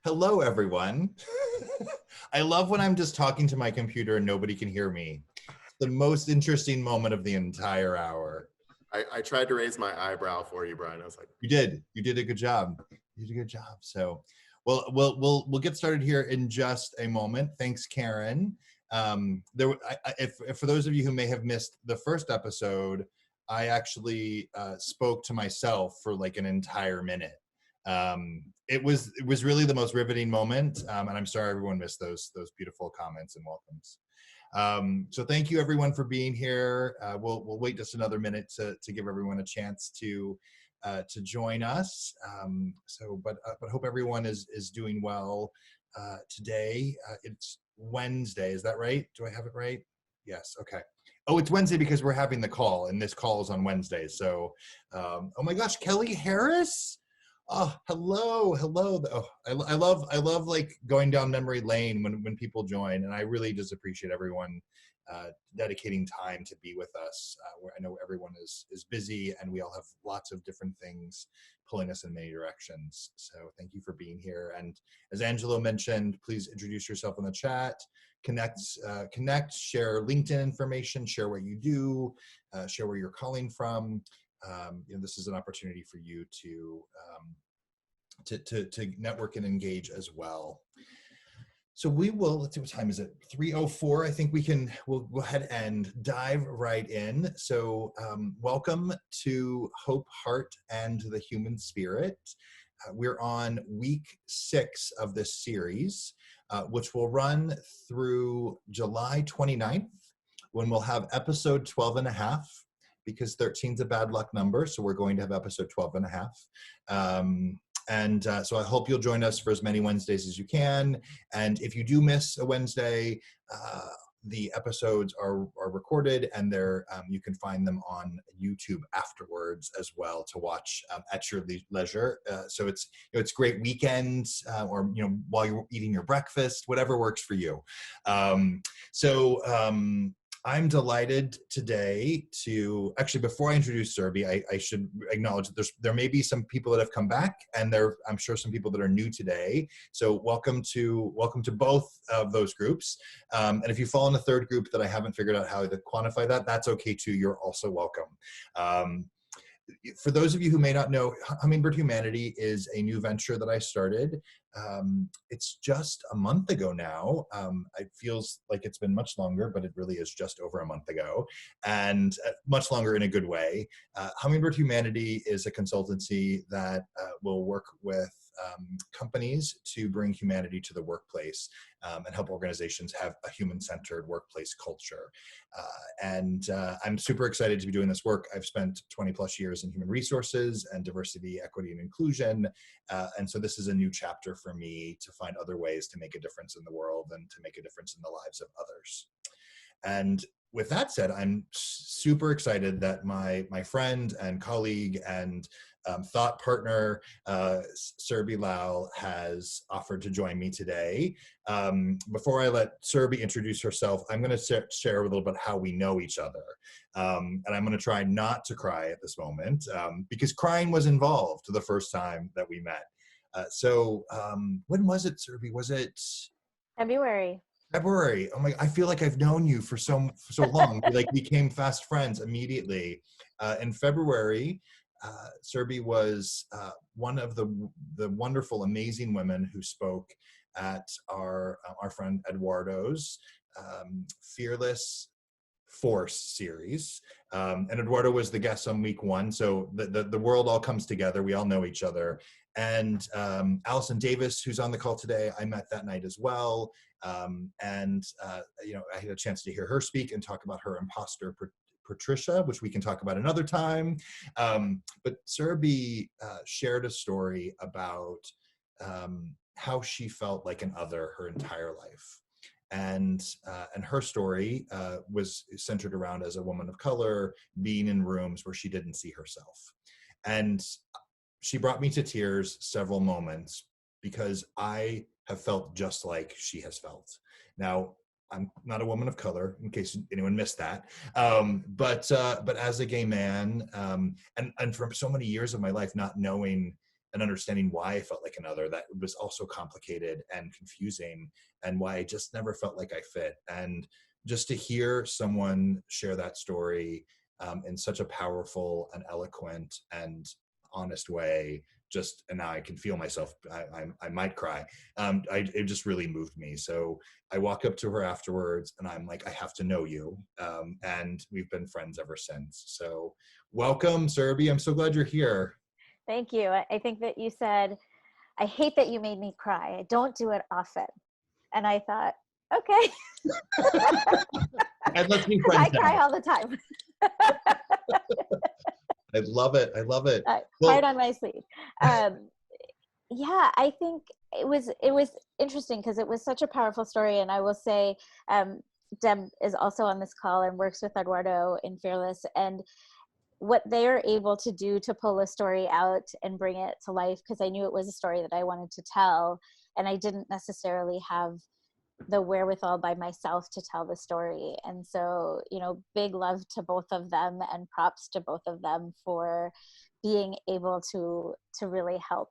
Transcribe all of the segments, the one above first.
Hello, everyone. I love when I'm just talking to my computer and nobody can hear me. It's the most interesting moment of the entire hour. I tried to raise my eyebrow for you, Brian. I was like, You did a good job. You did a good job. So, well, we'll get started here in just a moment. Thanks, Karen. If for those of you who may have missed the first episode, I actually spoke to myself for like an entire minute. It was really the most riveting moment, and I'm sorry everyone missed those beautiful comments and welcomes. So thank you everyone for being here. We'll wait just another minute to give everyone a chance to join us. But hope everyone is doing well today. It's Wednesday, is that right? Do I have it right? Yes. Okay. Oh, it's Wednesday because we're having the call, and this call is on Wednesday. So, oh my gosh, Kelly Harris. Oh, hello. Oh, I love like going down memory lane when people join, and I really just appreciate everyone dedicating time to be with us. Where I know everyone is busy, and we all have lots of different things pulling us in many directions. So thank you for being here. And as Angelo mentioned, please introduce yourself in the chat. Connect, share LinkedIn information, share what you do, share where you're calling from. This is an opportunity for you to network and engage as well. So we will, let's see, what time is it? 3:04. I think we'll go ahead and dive right in. So welcome to Hope, Heart, and the Human Spirit. We're on week 6 of this series, which will run through July 29th, when we'll have episode 12 and a half, because 13 is a bad luck number. So we're going to have episode 12 and a half. So I hope you'll join us for as many Wednesdays as you can. And if you do miss a Wednesday, the episodes are recorded, and you can find them on YouTube afterwards as well to watch at your leisure. So it's great weekends, or while you're eating your breakfast, whatever works for you. I'm delighted today to, actually, before I introduce Surabhi, I should acknowledge that there may be some people that have come back, and I'm sure some people that are new today. So welcome to both of those groups. And if you fall in a third group that I haven't figured out how to quantify that, that's okay too. You're also welcome. For those of you who may not know, Hummingbird Humanity is a new venture that I started. It's just a month ago now. It feels like it's been much longer, but it really is just over a month ago, and much longer in a good way. Hummingbird Humanity is a consultancy that will work with companies to bring humanity to the workplace, and help organizations have a human-centered workplace culture. I'm super excited to be doing this work. I've spent 20 plus years in human resources and diversity, equity, and inclusion. And so this is a new chapter for me to find other ways to make a difference in the world and to make a difference in the lives of others. And with that said, I'm super excited that my friend and colleague and thought partner, Surabhi Lal, has offered to join me today. Before I let Surabhi introduce herself, I'm going to share a little bit how we know each other. And I'm going to try not to cry at this moment, because crying was involved the first time that we met. When was it, Surabhi? Was it February? Oh my! I feel like I've known you for so long. We like became fast friends immediately. In February, Surabhi was one of the wonderful, amazing women who spoke at our friend Eduardo's Fearless Force series. And Eduardo was the guest on week 1. So the world all comes together. We all know each other. And Allison Davis, who's on the call today, I met that night as well. I had a chance to hear her speak and talk about her imposter Patricia, which we can talk about another time. But Surabhi shared a story about how she felt like an other her entire life. And her story was centered around, as a woman of color, being in rooms where she didn't see herself. And she brought me to tears several moments, because I have felt just like she has felt. Now, I'm not a woman of color, in case anyone missed that. But as a gay man, and for so many years of my life not knowing and understanding why I felt like another, that was also complicated and confusing, and why I just never felt like I fit. And just to hear someone share that story in such a powerful and eloquent and honest way, and now I can feel myself, I might cry. It just really moved me. So I walk up to her afterwards and I'm like, I have to know you. And we've been friends ever since. So welcome, Surabhi. I'm so glad you're here. Thank you. I think that you said, I hate that you made me cry. I don't do it often. And I thought, okay. And let's be Because I friends cry now. all the time. I love it. I love it. Hard on my sleeve. Yeah, I think it was interesting because it was such a powerful story. And I will say, Deb is also on this call and works with Eduardo in Fearless. And what they're able to do to pull a story out and bring it to life, because I knew it was a story that I wanted to tell, and I didn't necessarily have the wherewithal by myself to tell the story. And so, big love to both of them and props to both of them for being able to really help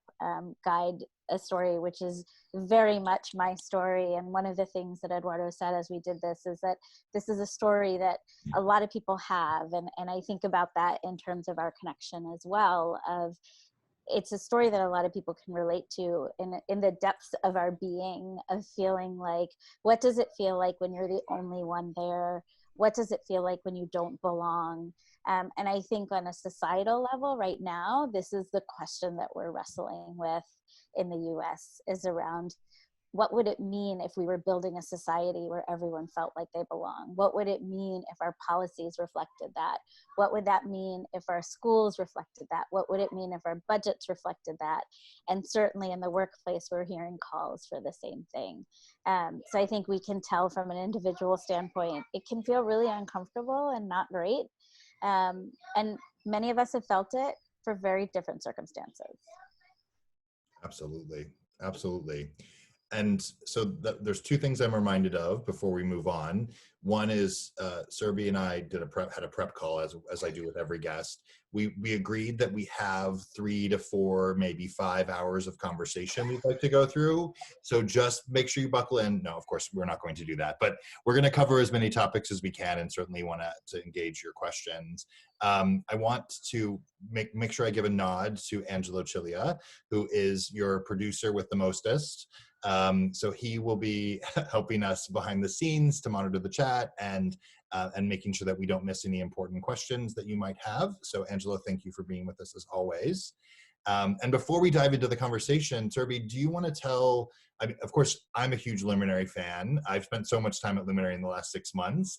guide a story, which is very much my story. And one of the things that Eduardo said as we did this is that this is a story that a lot of people have. And I think about that in terms of our connection as well, of it's a story that a lot of people can relate to in the depths of our being, of feeling like, what does it feel like when you're the only one there? What does it feel like when you don't belong? And I think on a societal level right now, this is the question that we're wrestling with in the US, is around, what would it mean if we were building a society where everyone felt like they belong? What would it mean if our policies reflected that? What would that mean if our schools reflected that? What would it mean if our budgets reflected that? And certainly in the workplace, we're hearing calls for the same thing. So I think we can tell from an individual standpoint, it can feel really uncomfortable and not great. And many of us have felt it for very different circumstances. Absolutely. Absolutely. And so there's two things I'm reminded of before we move on. One is Surabhi and I had a prep call, as I do with every guest. We agreed that we have 3 to 4, maybe 5 hours of conversation we'd like to go through. So just make sure you buckle in. No, of course, we're not going to do that, but we're going to cover as many topics as we can, and certainly want to engage your questions. I want to make sure I give a nod to Angelo Cilia, who is your producer with the mostest. So he will be helping us behind the scenes to monitor the chat and making sure that we don't miss any important questions that you might have. So Angelo, thank you for being with us as always. And before we dive into the conversation, Surabhi, do you want to tell, of course, I'm a huge Luminary fan. I've spent so much time at Luminary in the last 6 months,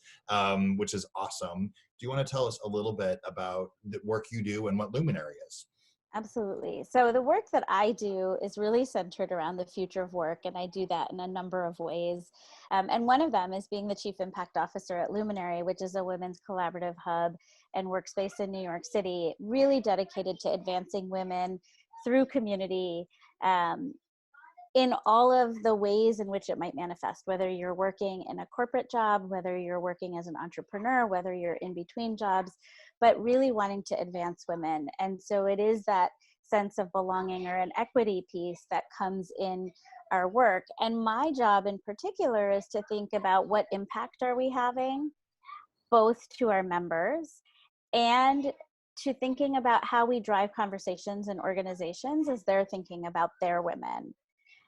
which is awesome. Do you want to tell us a little bit about the work you do and what Luminary is? Absolutely. So the work that I do is really centered around the future of work, and I do that in a number of ways. And one of them is being the Chief Impact Officer at Luminary, which is a women's collaborative hub and workspace in New York City, really dedicated to advancing women through community, in all of the ways in which it might manifest, whether you're working in a corporate job, whether you're working as an entrepreneur, whether you're in between jobs, but really wanting to advance women. And so it is that sense of belonging or an equity piece that comes in our work. And my job in particular is to think about what impact are we having, both to our members and to thinking about how we drive conversations in organizations as they're thinking about their women.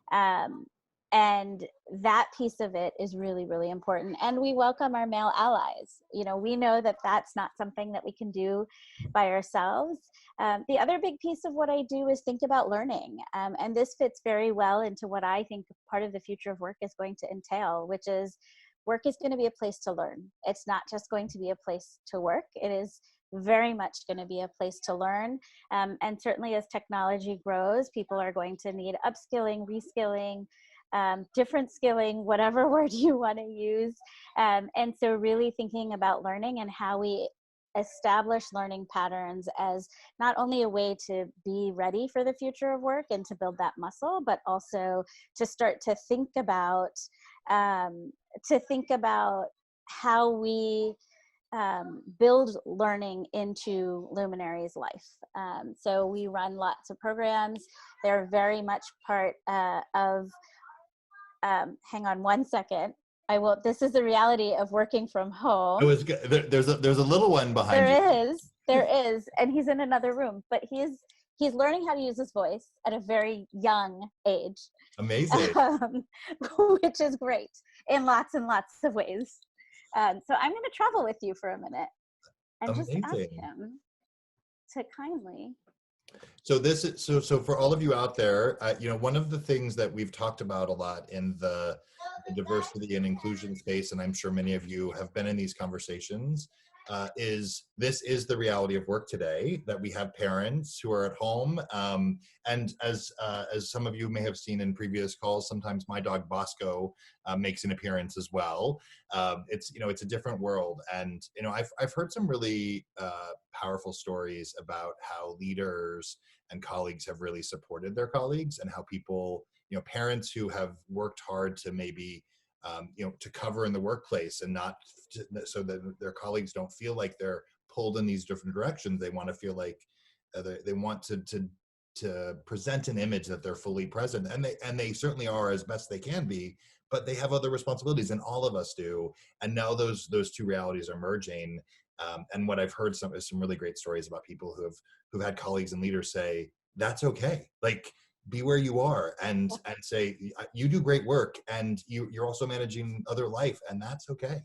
And that piece of it is really, really important. And we welcome our male allies. We know that that's not something that we can do by ourselves. The other big piece of what I do is think about learning. And this fits very well into what I think part of the future of work is going to entail, which is work is going to be a place to learn. It's not just going to be a place to work. It is very much going to be a place to learn. And certainly as technology grows, people are going to need upskilling, reskilling, different skilling, whatever word you want to use. And so really thinking about learning and how we establish learning patterns as not only a way to be ready for the future of work and to build that muscle, but also to start to think about how we build learning into Luminary's life. So we run lots of programs. They're very much part of, hang on one second. This is the reality of working from home. It was good. There's a little one behind you. There is, and he's in another room, but he's learning how to use his voice at a very young age. Amazing. Which is great in lots and lots of ways. So I'm going to travel with you for a minute and Amazing. just ask him to kindly. So this is so for all of you out there, one of the things that we've talked about a lot in the diversity and inclusion space, and I'm sure many of you have been in these conversations, is the reality of work today, that we have parents who are at home, and as some of you may have seen in previous calls, sometimes my dog Bosco makes an appearance as well. It's a different world, and I've heard some really powerful stories about how leaders and colleagues have really supported their colleagues, and how people, parents who have worked hard to maybe to cover in the workplace and not so that their colleagues don't feel like they're pulled in these different directions. They want to feel like they want to present an image that they're fully present, and they certainly are as best they can be, but they have other responsibilities, and all of us do. And now those two realities are merging. And what I've heard is some really great stories about people who've had colleagues and leaders say, that's okay. Like, be where you are, and say, you do great work, and you're also managing other life, and that's okay.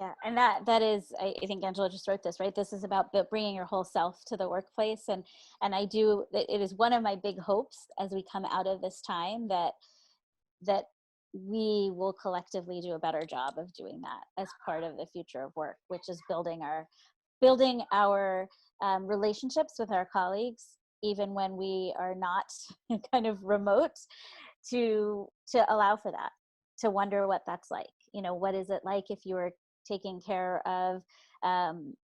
Yeah, and that is, I think Angela just wrote this, right? This is about bringing your whole self to the workplace, and it is one of my big hopes as we come out of this time that we will collectively do a better job of doing that as part of the future of work, which is building our relationships with our colleagues, even when we are not kind of remote, to allow for that, to wonder what that's like. What is it like if you were taking care of,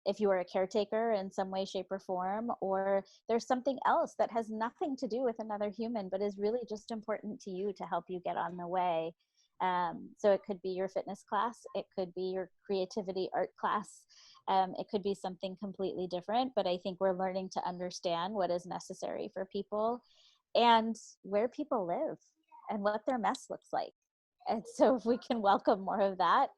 if you were a caretaker in some way, shape, or form, or there's something else that has nothing to do with another human, but is really just important to you to help you get on the way. So it could be your fitness class, it could be your creativity art class, it could be something completely different, but I think we're learning to understand what is necessary for people and where people live and what their mess looks like. And so if we can welcome more of that,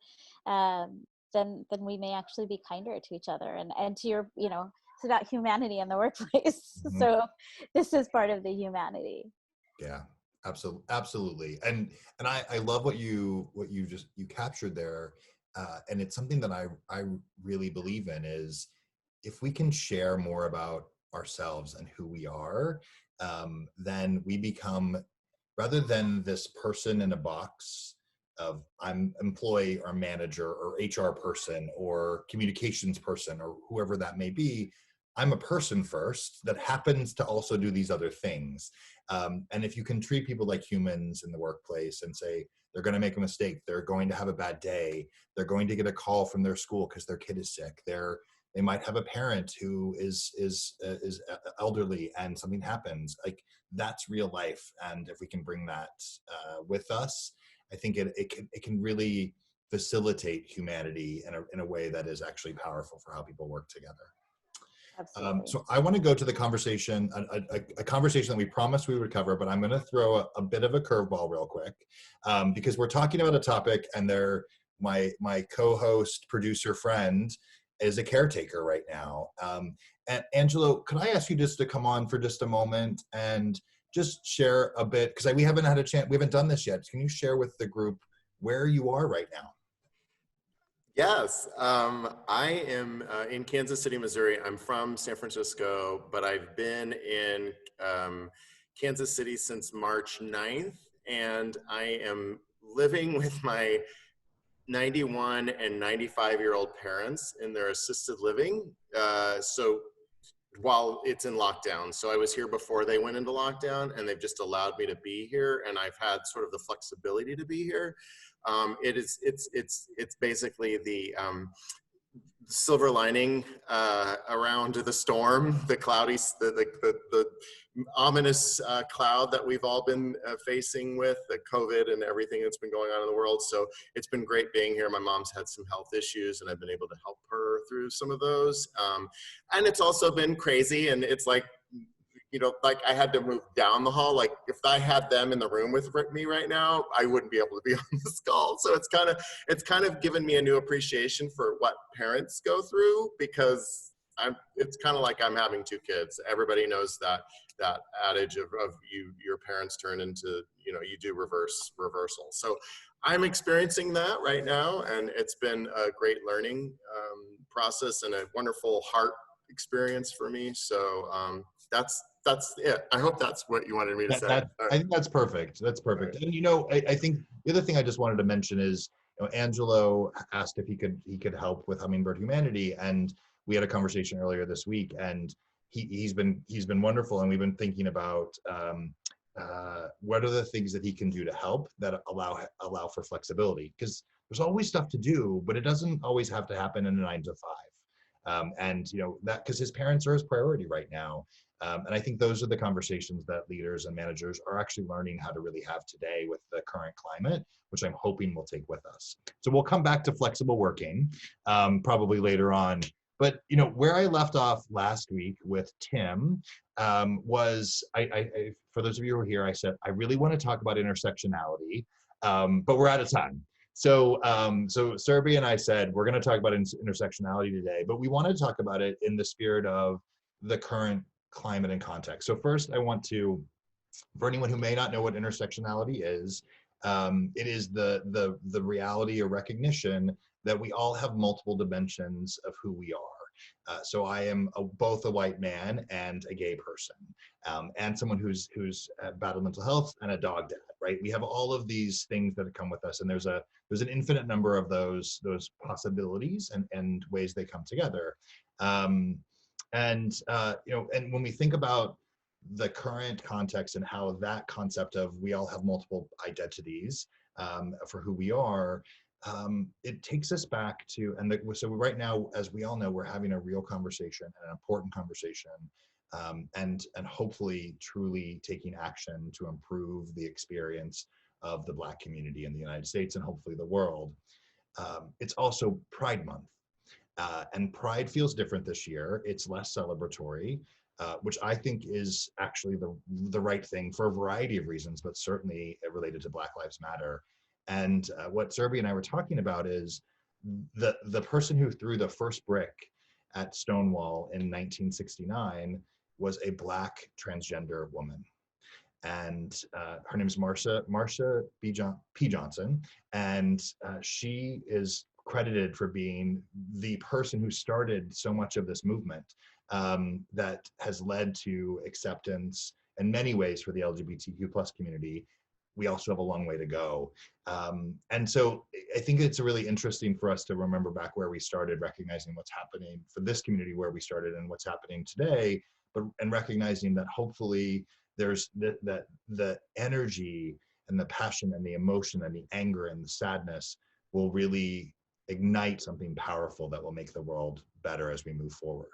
then we may actually be kinder to each other. And to your, it's about humanity in the workplace. Mm-hmm. So this is part of the humanity. Yeah, absolutely. And I love what you captured there. And it's something that I really believe in, is if we can share more about ourselves and who we are, then we become, rather than this person in a box of I'm employee or manager or HR person or communications person or whoever that may be, I'm a person first that happens to also do these other things. And if you can treat people like humans in the workplace and say, they're going to make a mistake, they're going to have a bad day, they're going to get a call from their school because their kid is sick, they might have a parent who is elderly and something happens, like that's real life. And if we can bring that with us, I think it can really facilitate humanity in a way that is actually powerful for how people work together. Absolutely. So I want to go to the conversation, a conversation that we promised we would cover, but I'm going to throw a bit of a curveball real quick, because we're talking about a topic, and my co-host, producer friend is a caretaker right now. And Angelo, could I ask you just to come on for just a moment and just share a bit, because we haven't had a chance, we haven't done this yet. Can you share with the group where you are right now? Yes, I am in Kansas City, Missouri. I'm from San Francisco, but I've been in Kansas City since March 9th, and I am living with my 91 and 95-year-old parents in their assisted living. So while it's in lockdown. So I was here before they went into lockdown, and they've just allowed me to be here, and I've had sort of the flexibility to be here. It's basically the silver lining around the storm, the cloudy, the ominous cloud that we've all been facing with the COVID and everything that's been going on in the world. So it's been great being here. My mom's had some health issues and I've been able to help her through some of those. And it's also been crazy, and it's like, you know, like I had to move down the hall. Like if I had them in the room with me right now, I wouldn't be able to be on this call. So it's kind of given me a new appreciation for what parents go through, because it's kind of like I'm having two kids. Everybody knows that adage of your parents turn into, you know, you do reversal. So I'm experiencing that right now, and it's been a great learning process and a wonderful heart experience for me. So that's it. I hope that's what you wanted me to say. I think that's perfect. That's perfect. Right. And you know, I think the other thing I just wanted to mention is, you know, Angelo asked if he could help with Hummingbird Humanity, and we had a conversation earlier this week, and he's been wonderful, and we've been thinking about what are the things that he can do to help that allow for flexibility, because there's always stuff to do, but it doesn't always have to happen in a 9 to 5. And you know that because his parents are his priority right now. And I think those are the conversations that leaders and managers are actually learning how to really have today with the current climate, which I'm hoping we'll take with us. So we'll come back to flexible working probably later on. But you know, where I left off last week with Tim was, for those of you who are here, I said, I really want to talk about intersectionality, but we're out of time. So Surabhi and I said, we're going to talk about intersectionality today, but we want to talk about it in the spirit of the current climate and context. So first, I want to, for anyone who may not know what intersectionality is, it is the reality or recognition that we all have multiple dimensions of who we are. So I am both a white man and a gay person, and someone who's battled mental health, and a dog dad, right? We have all of these things that come with us, and there's an infinite number of those possibilities and ways they come together. You know, and when we think about the current context and how that concept of we all have multiple identities for who we are, it takes us back to, so right now, as we all know, we're having a real conversation, an important conversation, and hopefully truly taking action to improve the experience of the Black community in the United States and hopefully the world. It's also Pride Month. And Pride feels different this year. It's less celebratory, which I think is actually the right thing for a variety of reasons, but certainly related to Black Lives Matter. And what Surabhi and I were talking about is the person who threw the first brick at Stonewall in 1969 was a Black transgender woman. And her name is Marsha P. Johnson, and she is credited for being the person who started so much of this movement that has led to acceptance in many ways for the LGBTQ plus community. We also have a long way to go. And so I think it's really interesting for us to remember back where we started, recognizing what's happening for this community where we started and what's happening today, and recognizing that hopefully there's the energy and the passion and the emotion and the anger and the sadness will really ignite something powerful that will make the world better as we move forward.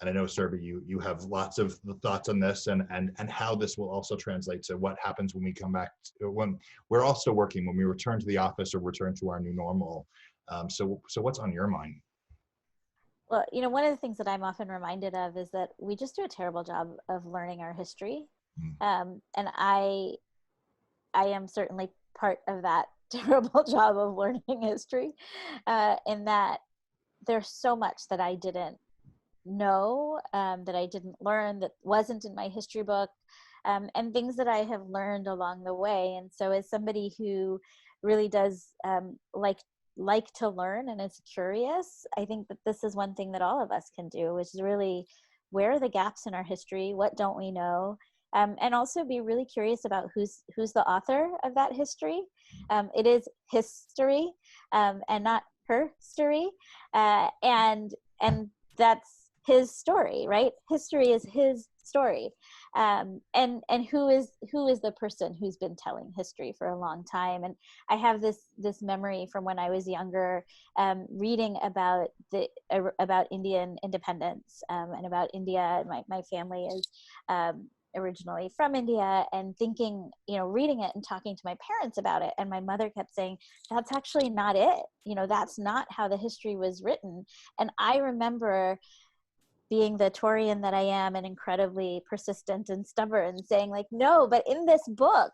And I know, Surabhi, you have lots of thoughts on this and how this will also translate to what happens when we come back, when we're also working, when we return to the office or return to our new normal. So what's on your mind? Well, you know, one of the things that I'm often reminded of is that we just do a terrible job of learning our history. And I am certainly part of that terrible job of learning history, in that there's so much that I didn't know, that I didn't learn, that wasn't in my history book, and things that I have learned along the way. And so as somebody who really does like to learn and is curious, I think that this is one thing that all of us can do, which is really, where are the gaps in our history? What don't we know? And also be really curious about who's the author of that history. It is history, and not her story, and that's his story, right? History is his story, and who is the person who's been telling history for a long time. And I have this memory from when I was younger, reading about Indian independence, and about India. And my family is originally from India, and thinking, reading it and talking to my parents about it. And my mother kept saying, that's actually not it. That's not how the history was written. And I remember being the Taurian that I am and incredibly persistent and stubborn, saying like, no, but in this book,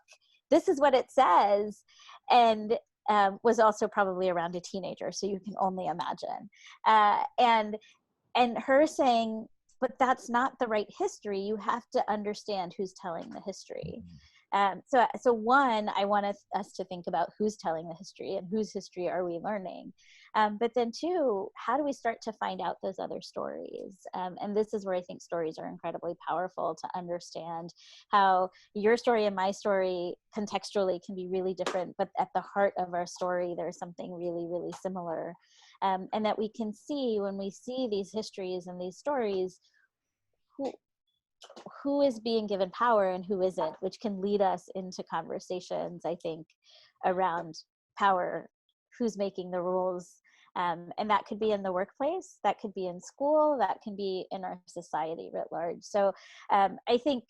this is what it says. And was also probably around a teenager, so you can only imagine. And her saying, but that's not the right history. You have to understand who's telling the history. So one, I want us to think about who's telling the history and whose history are we learning. But then two, how do we start to find out those other stories? And this is where I think stories are incredibly powerful, to understand how your story and my story contextually can be really different, but at the heart of our story, there's something really, really similar. And that we can see when we see these histories and these stories, who is being given power and who isn't, which can lead us into conversations, I think, around power, who's making the rules. And that could be in the workplace, that could be in school, that can be in our society writ large. So I think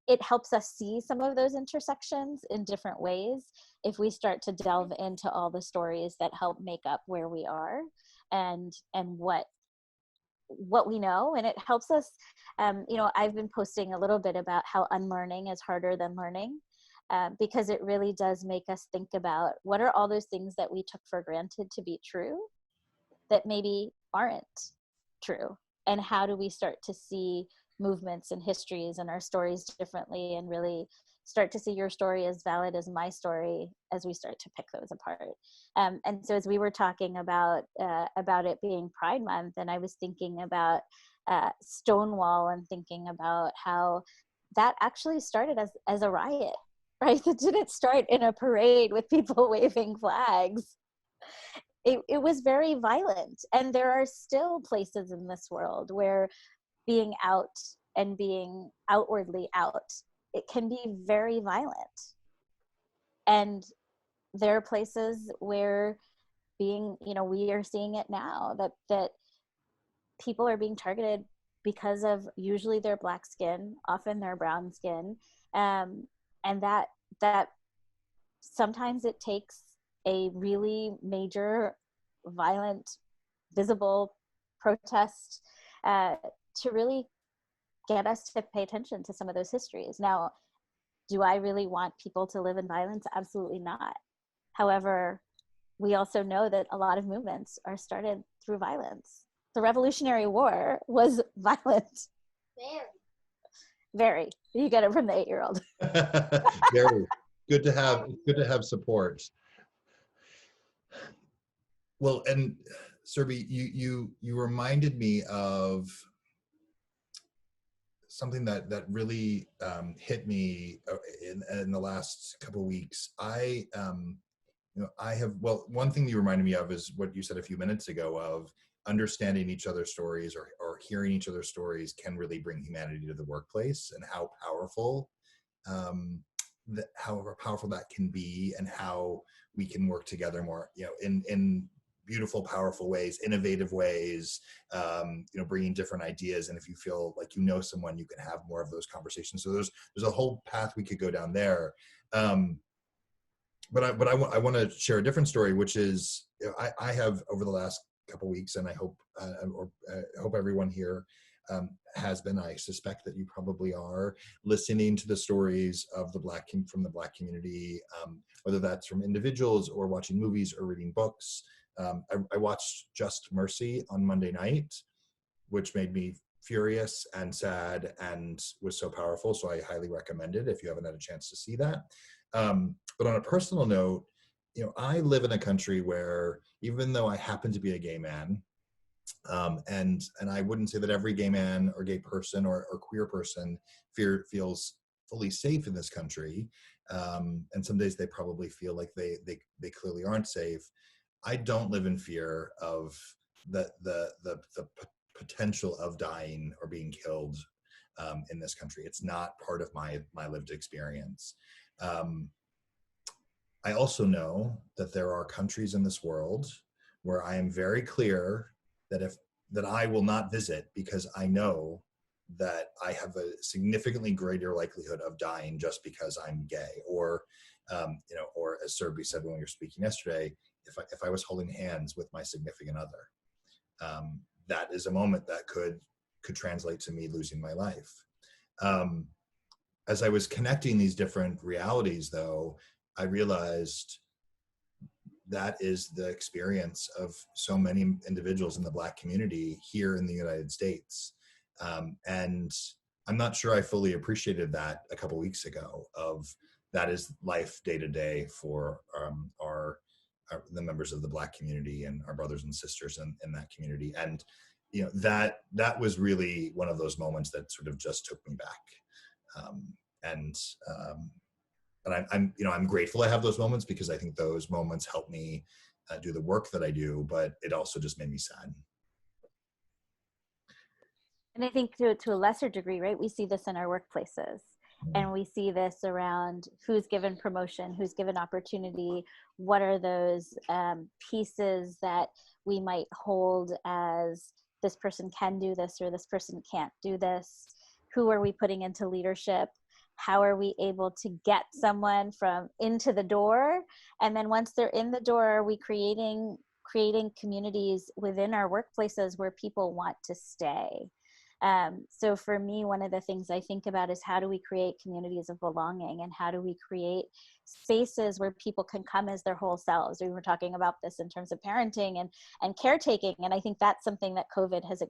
it helps us see some of those intersections in different ways if we start to delve into all the stories that help make up where we are and what we know. And it helps us, I've been posting a little bit about how unlearning is harder than learning, because it really does make us think about what are all those things that we took for granted to be true that maybe aren't true, and how do we start to see movements and histories and our stories differently, and really start to see your story as valid as my story as we start to pick those apart. And so as we were talking about it being Pride Month, and I was thinking about Stonewall, and thinking about how that actually started as a riot, right? It didn't start in a parade with people waving flags. It was very violent. And there are still places in this world where being out and being outwardly out, it can be very violent. And there are places where we are seeing it now, that people are being targeted because of usually their Black skin, often their brown skin. And that sometimes it takes a really major, violent, visible protest to really get us to pay attention to some of those histories. Now, do I really want people to live in violence? Absolutely not. However, we also know that a lot of movements are started through violence. The Revolutionary War was violent. Very. You get it from the 8-year-old. Very good to have support. Well, and Surabhi, you reminded me of something that really hit me in the last couple of weeks. One thing you reminded me of is what you said a few minutes ago of understanding each other's stories or hearing each other's stories can really bring humanity to the workplace, and how powerful that can be, and how we can work together more, in beautiful, powerful ways, innovative ways, bringing different ideas. And if you feel like someone, you can have more of those conversations. So there's a whole path we could go down there. But I want to share a different story, which is I have, over the last couple of weeks, and I hope everyone here has been. I suspect that you probably are listening to the stories of from the Black community, whether that's from individuals or watching movies or reading books. I watched Just Mercy on Monday night, which made me furious and sad and was so powerful. So I highly recommend it if you haven't had a chance to see that. But on a personal note, I live in a country where, even though I happen to be a gay man, and I wouldn't say that every gay man or gay person or queer person feels fully safe in this country, and some days they probably feel like they clearly aren't safe. I don't live in fear of the potential of dying or being killed in this country. It's not part of my lived experience. I also know that there are countries in this world where I am very clear that I will not visit, because I know that I have a significantly greater likelihood of dying just because I'm gay, or or as Surabhi said when we were speaking yesterday, if I was holding hands with my significant other, that is a moment that could translate to me losing my life. As I was connecting these different realities, though, I realized that is the experience of so many individuals in the Black community here in the United States. And I'm not sure I fully appreciated that a couple weeks ago, of that is life day to day for the members of the Black community and our brothers and sisters in that community. And that was really one of those moments that sort of just took me back. But I'm grateful I have those moments, because I think those moments help me do the work that I do, but it also just made me sad. And I think to a lesser degree, right, we see this in our workplaces. And we see this around who's given promotion, who's given opportunity, what are those pieces that we might hold as this person can do this or this person can't do this, who are we putting into leadership, how are we able to get someone from into the door, and then once they're in the door, are we creating communities within our workplaces where people want to stay. So for me, one of the things I think about is how do we create communities of belonging, and how do we create spaces where people can come as their whole selves. We were talking about this in terms of parenting and caretaking, and I think that's something that COVID has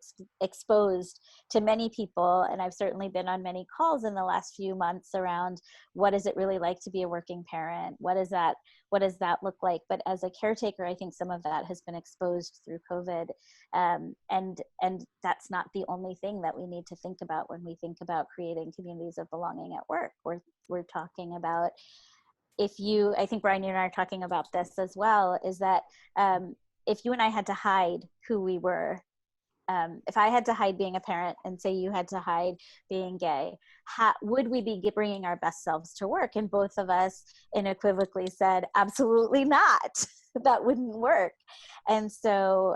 exposed to many people, and I've certainly been on many calls in the last few months around what is it really like to be a working parent, what does that look like. But as a caretaker, I think some of that has been exposed through COVID, and that's not the only thing that we need to think about when we think about creating communities of belonging at work. We're talking about, I think Brian, you and I are talking about this as well, is that if you and I had to hide who we were, if I had to hide being a parent and say you had to hide being gay, would we be bringing our best selves to work? And both of us unequivocally said, absolutely not. That wouldn't work. And so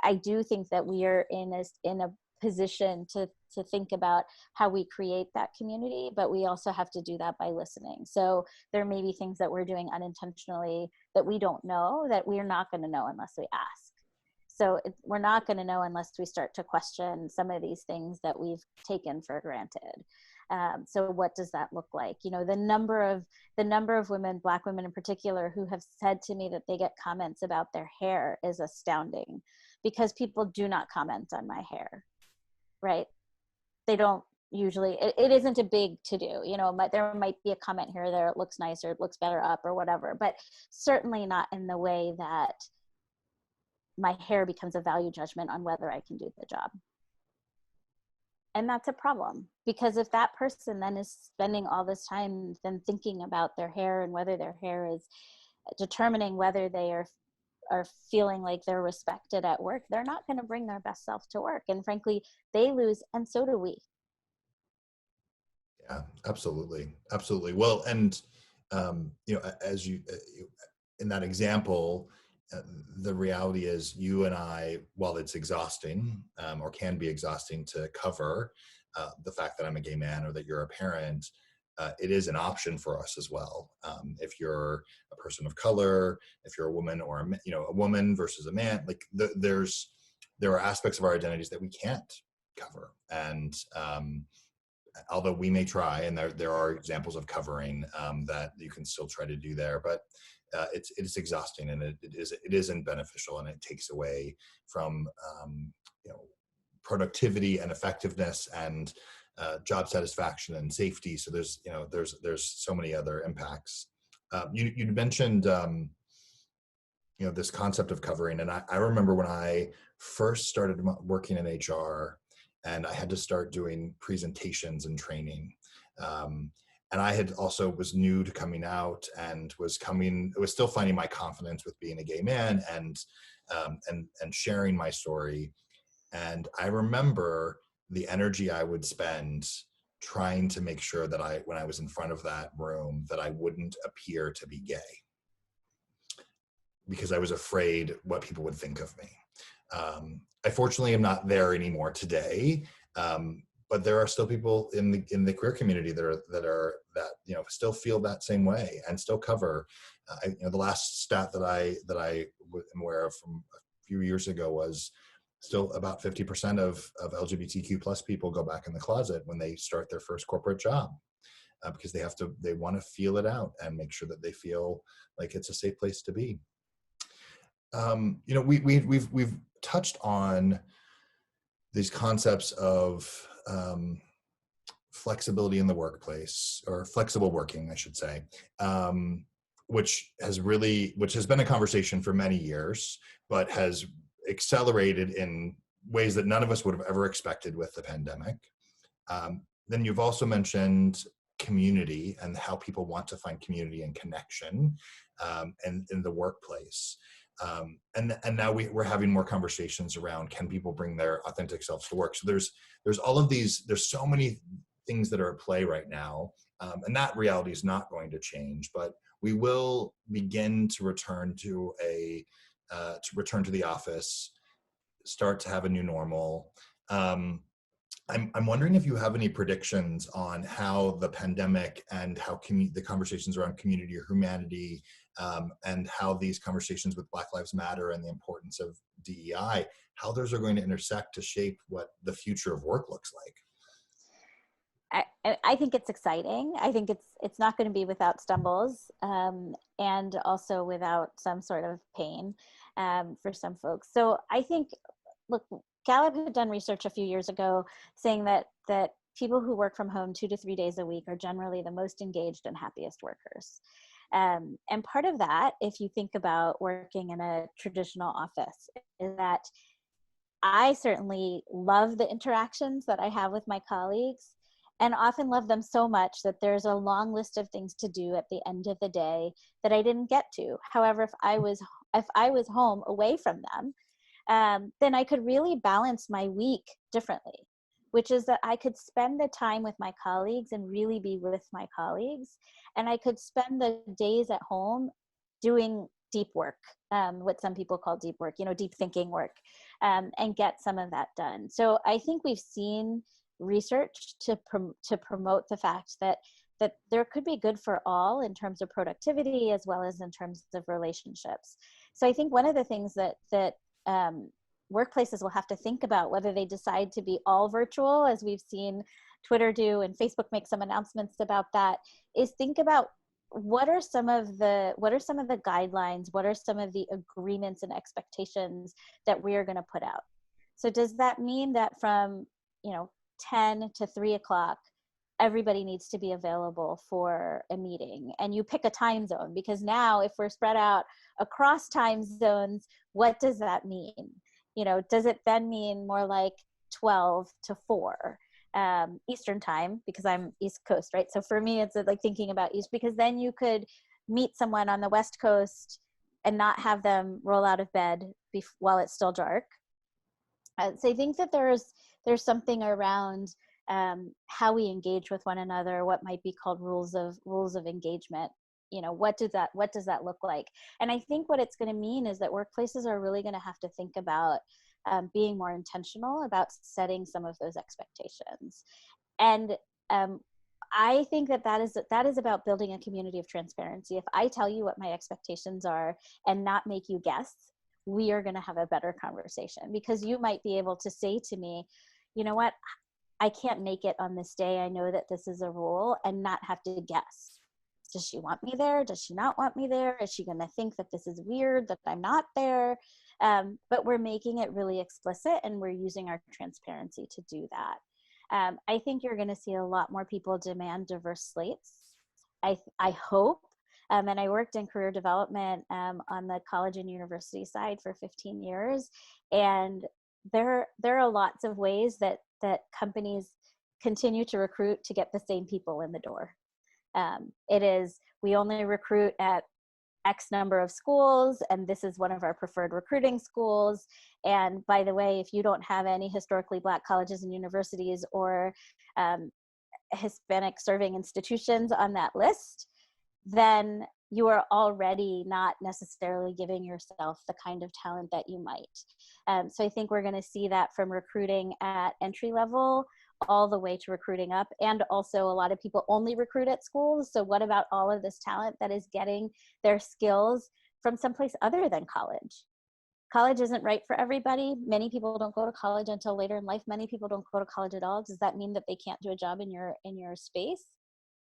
I do think that we are in a position to think about how we create that community, but we also have to do that by listening. So there may be things that we're doing unintentionally that we don't know, that we're not going to know unless we ask. So we're not going to know unless we start to question some of these things that we've taken for granted. So what does that look like? The number of women, Black women in particular, who have said to me that they get comments about their hair is astounding, because people do not comment on my hair, right? They don't usually, it isn't a big to do, there might be a comment here or there, it looks nicer, it looks better up or whatever, but certainly not in the way that my hair becomes a value judgment on whether I can do the job. And that's a problem, because if that person then is spending all this time then thinking about their hair and whether their hair is determining whether they are feeling like they're respected at work, they're not going to bring their best self to work. And frankly, they lose, and so do we. Yeah, absolutely. Absolutely. Well, and, as you, in that example, the reality is you and I, while it's exhausting, or can be exhausting to cover the fact that I'm a gay man or that you're a parent, it is an option for us as well. If you're a person of color, if you're a woman or a woman versus a man, like there are aspects of our identities that we can't cover. And although we may try, and there are examples of covering that you can still try to do there, but it's exhausting, and it isn't beneficial, and it takes away from productivity and effectiveness and job satisfaction and safety. So there's so many other impacts. You mentioned this concept of covering, and I remember when I first started working in HR, and I had to start doing presentations and training. And I had also was new to coming out and was still finding my confidence with being a gay man and sharing my story. And I remember the energy I would spend trying to make sure that when I was in front of that room, that I wouldn't appear to be gay, because I was afraid what people would think of me. I fortunately am not there anymore today. but there are still people in the queer community that still feel that same way and still cover. The last stat that I am aware of from a few years ago was still about 50% of LGBTQ plus people go back in the closet when they start their first corporate job, because they want to feel it out and make sure that they feel like it's a safe place to be. We've touched on these concepts of flexibility in the workplace, or flexible working, I should say, which has been a conversation for many years, but has accelerated in ways that none of us would have ever expected with the pandemic. Then you've also mentioned community and how people want to find community and connection and in the workplace. And now we're having more conversations around, can people bring their authentic selves to work? So there's all of these, there's so many things that are at play right now, and that reality is not going to change, but we will begin to return to the office, start to have a new normal. I'm wondering if you have any predictions on how the pandemic and how the conversations around community or humanity, and how these conversations with Black Lives Matter and the importance of DEI, how those are going to intersect to shape what the future of work looks like. I think it's exciting. I think it's not going to be without stumbles, and also without some sort of pain for some folks. So I think, look, Gallup had done research a few years ago saying that people who work from home 2 to 3 days a week are generally the most engaged and happiest workers. And part of that, if you think about working in a traditional office, is that I certainly love the interactions that I have with my colleagues, and often love them so much that there's a long list of things to do at the end of the day that I didn't get to. However, if I was home away from them, then I could really balance my week differently, which is that I could spend the time with my colleagues and really be with my colleagues. And I could spend the days at home doing deep work, what some people call deep work, deep thinking work, and get some of that done. So I think we've seen research to promote the fact that there could be good for all in terms of productivity as well as in terms of relationships. So I think one of the things that workplaces will have to think about, whether they decide to be all virtual, as we've seen Twitter do and Facebook make some announcements about that, is think about what are some of the guidelines, what are some of the agreements and expectations that we are going to put out. So does that mean that from 10 to 3 o'clock, everybody needs to be available for a meeting, and you pick a time zone? Because now if we're spread out across time zones, what does that mean? Does it then mean more like 12 to 4 Eastern time, because I'm East Coast, right? So for me, it's like thinking about East, because then you could meet someone on the West Coast and not have them roll out of bed while it's still dark. So I think that there's something around how we engage with one another, what might be called rules of engagement. What does that look like? And I think what it's going to mean is that workplaces are really going to have to think about being more intentional about setting some of those expectations. And I think that is about building a community of transparency. If I tell you what my expectations are and not make you guess, we are going to have a better conversation, because you might be able to say to me, you know what, I can't make it on this day. I know that this is a rule, and not have to guess. Does she want me there? Does she not want me there? Is she going to think that this is weird, that I'm not there? But we're making it really explicit, and we're using our transparency to do that. I think you're going to see a lot more people demand diverse slates. I hope. And I worked in career development on the college and university side for 15 years. And there are lots of ways that companies continue to recruit to get the same people in the door. It is, we only recruit at X number of schools, and this is one of our preferred recruiting schools. And by the way, if you don't have any historically Black colleges and universities or Hispanic serving institutions on that list, then you are already not necessarily giving yourself the kind of talent that you might. So I think we're going to see that from recruiting at entry level all the way to recruiting up. And also a lot of people only recruit at schools. So what about all of this talent that is getting their skills from someplace other than college? College isn't right for everybody. Many people don't go to college until later in life. Many people don't go to college at all. Does that mean that they can't do a job in your space?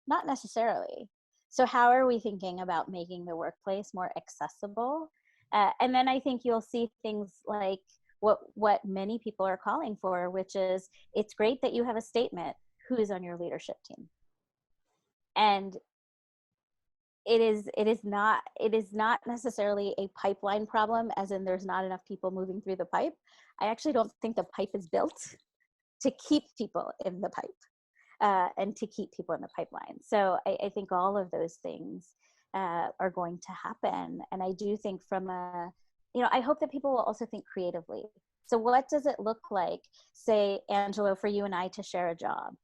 Not necessarily. So how are we thinking about making the workplace more accessible? And then I think you'll see things like what many people are calling for, which is, it's great that you have a statement. Who is on your leadership team? And it is not necessarily a pipeline problem, as in there's not enough people moving through the pipe. I actually don't think the pipe is built to keep people in the pipe and to keep people in the pipeline. So I think all of those things are going to happen. And I do think I hope that people will also think creatively. So what does it look like, say, Angelo, for you and I to share a job?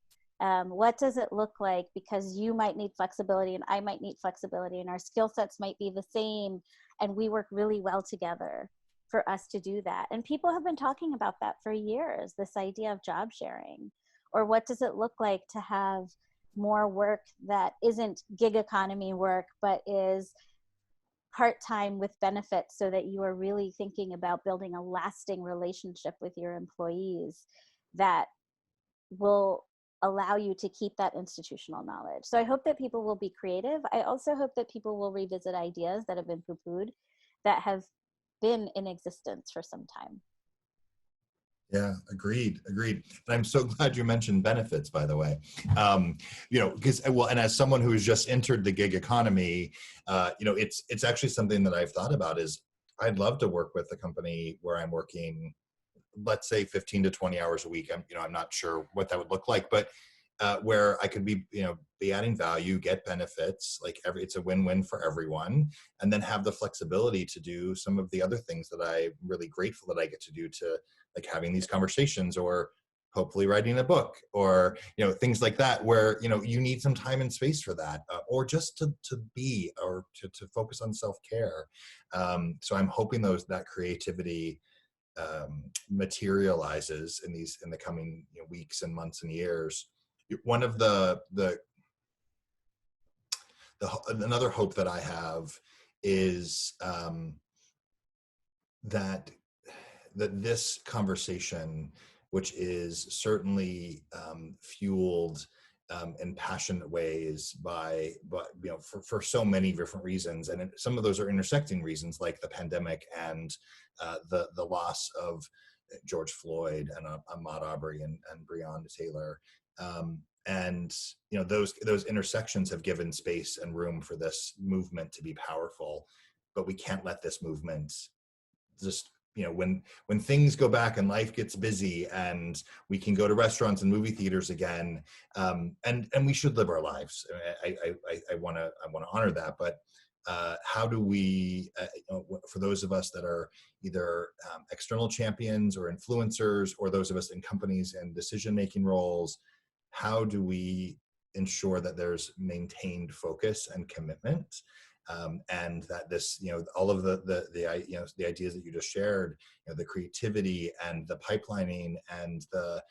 What does it look like? Because you might need flexibility and I might need flexibility, and our skill sets might be the same, and we work really well together for us to do that. And people have been talking about that for years, this idea of job sharing. Or what does it look like to have more work that isn't gig economy work, but is part-time with benefits, so that you are really thinking about building a lasting relationship with your employees that will allow you to keep that institutional knowledge. So I hope that people will be creative. I also hope that people will revisit ideas that have been poo-pooed, that have been in existence for some time. Yeah, agreed. And I'm so glad you mentioned benefits, by the way. Because and as someone who has just entered the gig economy, it's actually something that I've thought about. Is I'd love to work with a company where I'm working, let's say 15 to 20 hours a week. I'm not sure what that would look like, but where I could be adding value, get benefits, it's a win-win for everyone, and then have the flexibility to do some of the other things that I'm really grateful that I get to do, to like having these conversations, or hopefully writing a book, or things like that, where you need some time and space for that, or just to be, or to focus on self-care. So I'm hoping that creativity materializes in the coming weeks and months and years. One of another hope that I have is that this conversation, which is certainly fueled in passionate ways for so many different reasons, and some of those are intersecting reasons, like the pandemic and the loss of George Floyd and Ahmaud Arbery and Breonna Taylor. And those intersections have given space and room for this movement to be powerful, but we can't let this movement just when things go back and life gets busy and we can go to restaurants and movie theaters again, and we should live our lives. I want to honor that, but how do we, for those of us that are either external champions or influencers, or those of us in companies and decision-making roles, how do we ensure that there's maintained focus and commitment, and that this, all of the ideas that you just shared, the creativity and the pipelining and the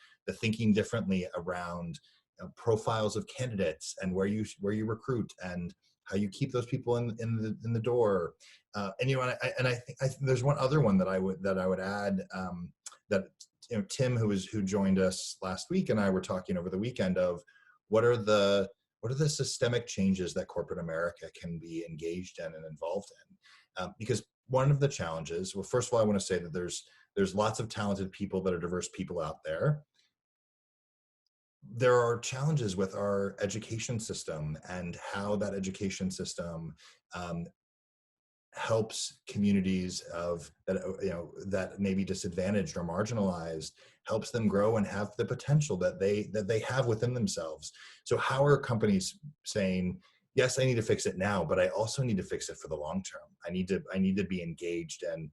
thinking differently around profiles of candidates, and where you recruit, and how you keep those people in the door, and I think there's one other one that I would add, that Tim, who joined us last week, and I were talking over the weekend of what are the systemic changes that corporate America can be engaged in and involved in, because one of the challenges, well, first of all, I want to say that there's lots of talented people that are diverse people out there. There are challenges with our education system and how that education system helps communities that may be disadvantaged or marginalized, helps them grow and have the potential that they have within themselves. So how are companies saying, yes, I need to fix it now, but I also need to fix it for the long term. I need to be engaged, and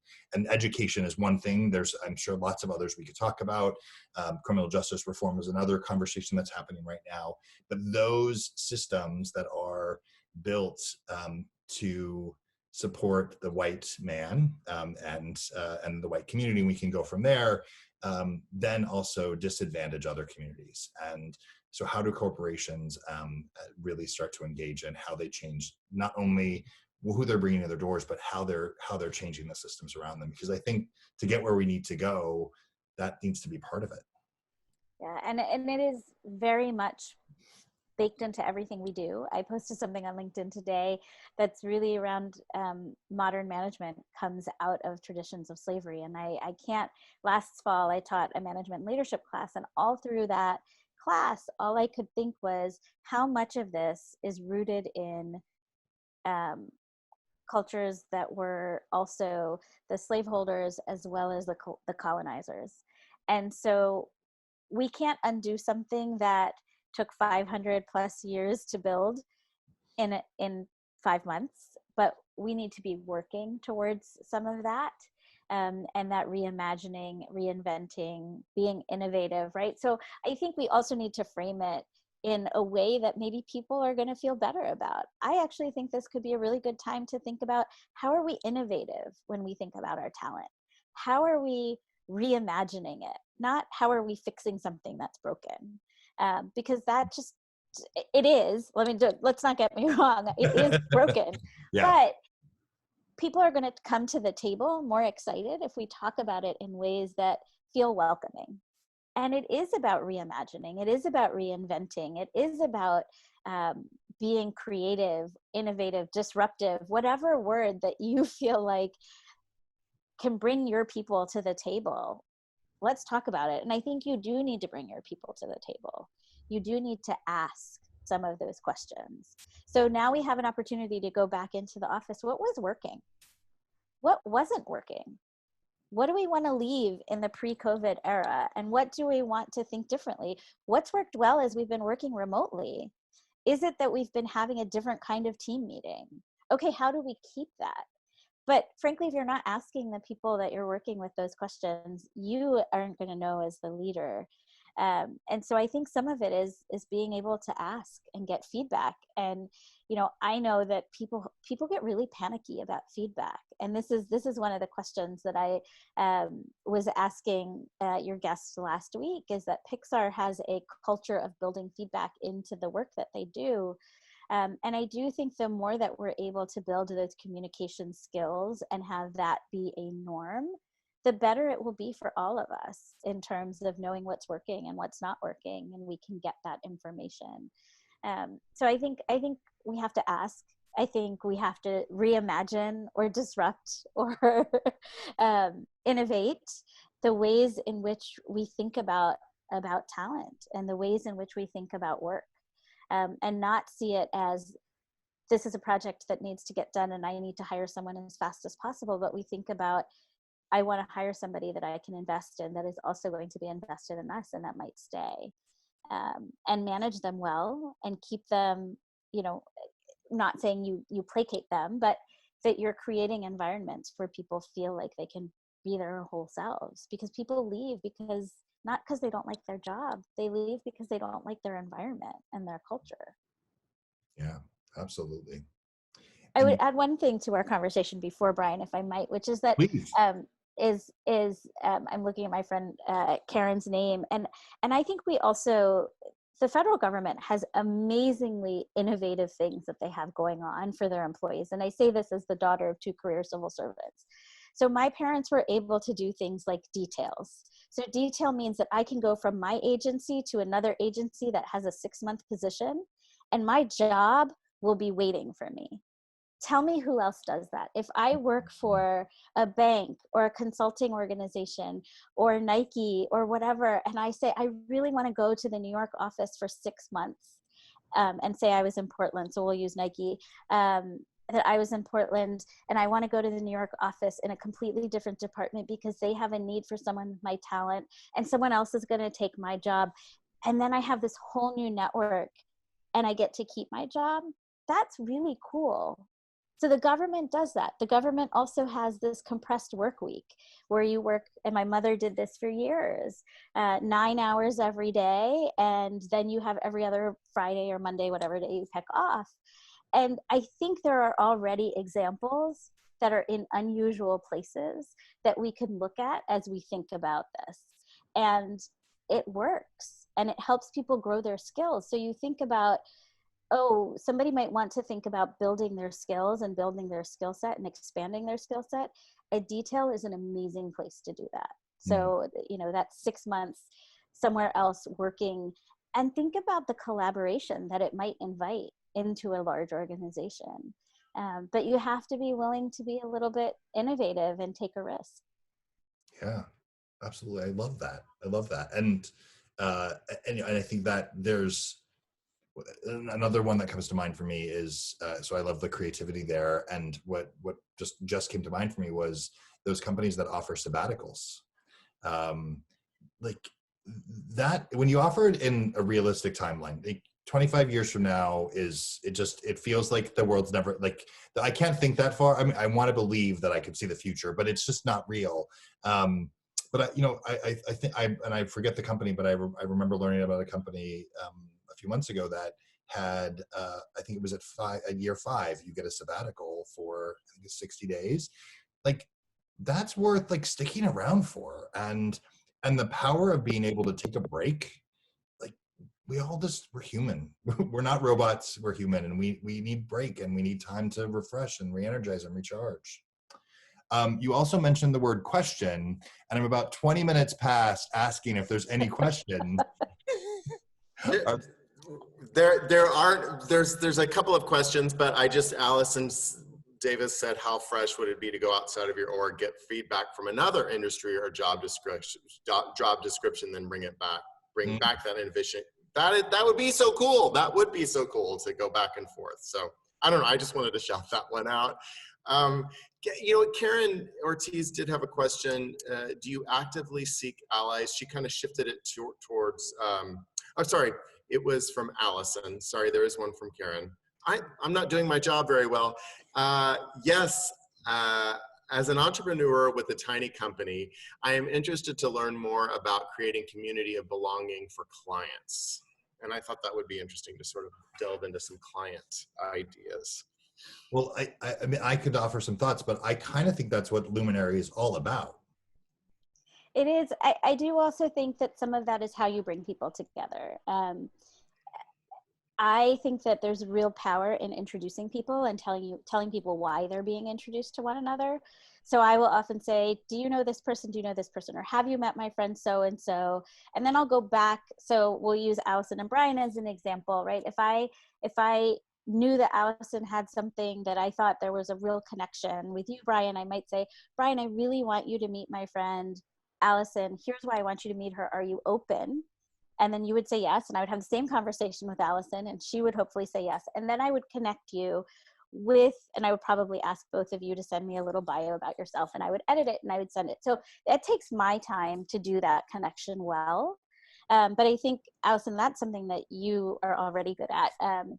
education is one thing. There's, I'm sure, lots of others we could talk about. Criminal justice reform is another conversation that's happening right now. But those systems that are built to support the white man and the white community, and we can go from there, then also disadvantage other communities. And so how do corporations really start to engage in how they change not only who they're bringing to their doors, but how they're changing the systems around them? Because I think to get where we need to go, that needs to be part of it. Yeah, and it is very much baked into everything we do. I posted something on LinkedIn today that's really around modern management comes out of traditions of slavery. And I can't, last fall, I taught a management leadership class, and all through that class, all I could think was how much of this is rooted in cultures that were also the slaveholders as well as the colonizers. And so we can't undo something that took 500 plus years to build in 5 months, but we need to be working towards some of that, and that reimagining, reinventing, being innovative, right? So I think we also need to frame it in a way that maybe people are going to feel better about. I actually think this could be a really good time to think about how are we innovative when we think about our talent? How are we reimagining it? Not how are we fixing something that's broken? Because that just, it is, let's not get me wrong, it is broken. Yeah. But people are going to come to the table more excited if we talk about it in ways that feel welcoming. And it is about reimagining. It is about reinventing. It is about being creative, innovative, disruptive, whatever word that you feel like can bring your people to the table. Let's talk about it. And I think you do need to bring your people to the table. You do need to ask some of those questions. So now we have an opportunity to go back into the office. What was working? What wasn't working? What do we want to leave in the pre-COVID era? And what do we want to think differently? What's worked well as we've been working remotely? Is it that we've been having a different kind of team meeting? Okay, how do we keep that? But frankly, if you're not asking the people that you're working with those questions, you aren't going to know as the leader. And so I think some of it is being able to ask and get feedback. And I know that people get really panicky about feedback. And this is one of the questions that I was asking your guests last week, is that Pixar has a culture of building feedback into the work that they do. And I do think the more that we're able to build those communication skills and have that be a norm, the better it will be for all of us in terms of knowing what's working and what's not working, and we can get that information. So I think we have to ask. I think we have to reimagine or disrupt or innovate the ways in which we think about talent and the ways in which we think about work, and not see it as this is a project that needs to get done and I need to hire someone as fast as possible, but we think about, I want to hire somebody that I can invest in that is also going to be invested in us and that might stay, and manage them well and keep them, not saying you placate them, but that you're creating environments where people feel like they can be their whole selves, because people leave not because they don't like their job, they leave because they don't like their environment and their culture. Yeah, absolutely. I would add one thing to our conversation before, Brian, if I might, which is that I'm looking at my friend Karen's name, and I think we also, the federal government has amazingly innovative things that they have going on for their employees. And I say this as the daughter of 2 career civil servants. So my parents were able to do things like details. So detail means that I can go from my agency to another agency that has a 6-month position, and my job will be waiting for me. Tell me who else does that. If I work for a bank or a consulting organization or Nike or whatever, and I say, I really want to go to the New York office for 6 months, and say I was in Portland, so we'll use Nike, that I was in Portland and I want to go to the New York office in a completely different department because they have a need for someone with my talent and someone else is going to take my job. And then I have this whole new network and I get to keep my job. That's really cool. So the government does that. The government also has this compressed work week where you work, and my mother did this for years, 9 hours every day, and then you have every other Friday or Monday, whatever day you pick off. And I think there are already examples that are in unusual places that we can look at as we think about this. And it works, and it helps people grow their skills. So you think about, oh, somebody might want to think about building their skills and building their skill set and expanding their skill set. A detail is an amazing place to do that. So, you know, that's 6 months somewhere else working, and think about the collaboration that it might invite into a large organization. But you have to be willing to be a little bit innovative and take a risk. Yeah, absolutely. I love that. I love that. And I think that there's another one that comes to mind for me is, so I love the creativity there. And what just came to mind for me was those companies that offer sabbaticals. Like that, when you offer it in a realistic timeline, like 25 years from now it feels like the world's never, like, I can't think that far. I mean, I want to believe that I could see the future, but it's just not real. But I think I forget the company, but I remember learning about a company a few months ago that had, I think it was at year 5, you get a sabbatical for, I think it's 60 days. Like, that's worth like sticking around for. And the power of being able to take a break, like, we're human. We're not robots, we're human, and we need break, and we need time to refresh and re-energize and recharge. You also mentioned the word question, and I'm about 20 minutes past asking if there's any questions. There's a couple of questions, but Allison Davis said, how fresh would it be to go outside of your org, get feedback from another industry or job description, then bring back that innovation. That would be so cool. That would be so cool to go back and forth. So I don't know. I just wanted to shout that one out. Karen Ortiz did have a question. Do you actively seek allies? She kind of shifted it towards, sorry, it was from Allison. Sorry, there is one from Karen. I'm not doing my job very well. Yes, as an entrepreneur with a tiny company, I am interested to learn more about creating community of belonging for clients. And I thought that would be interesting to sort of delve into some client ideas. Well, I mean, I could offer some thoughts, but I kind of think that's what Luminary is all about. It is. I do also think that some of that is how you bring people together. I think that there's real power in introducing people and telling people why they're being introduced to one another. So I will often say, do you know this person? Do you know this person? Or have you met my friend so-and-so? And then I'll go back. So we'll use Allison and Brian as an example, right? If I knew that Allison had something that I thought there was a real connection with you, Brian, I might say, Brian, I really want you to meet my friend Allison. Here's why I want you to meet her. Are you open? And then you would say yes, and I would have the same conversation with Allison, and she would hopefully say yes. And then I would connect you with, and I would probably ask both of you to send me a little bio about yourself, and I would edit it and I would send it. So it takes my time to do that connection well. But I think, Allison, that's something that you are already good at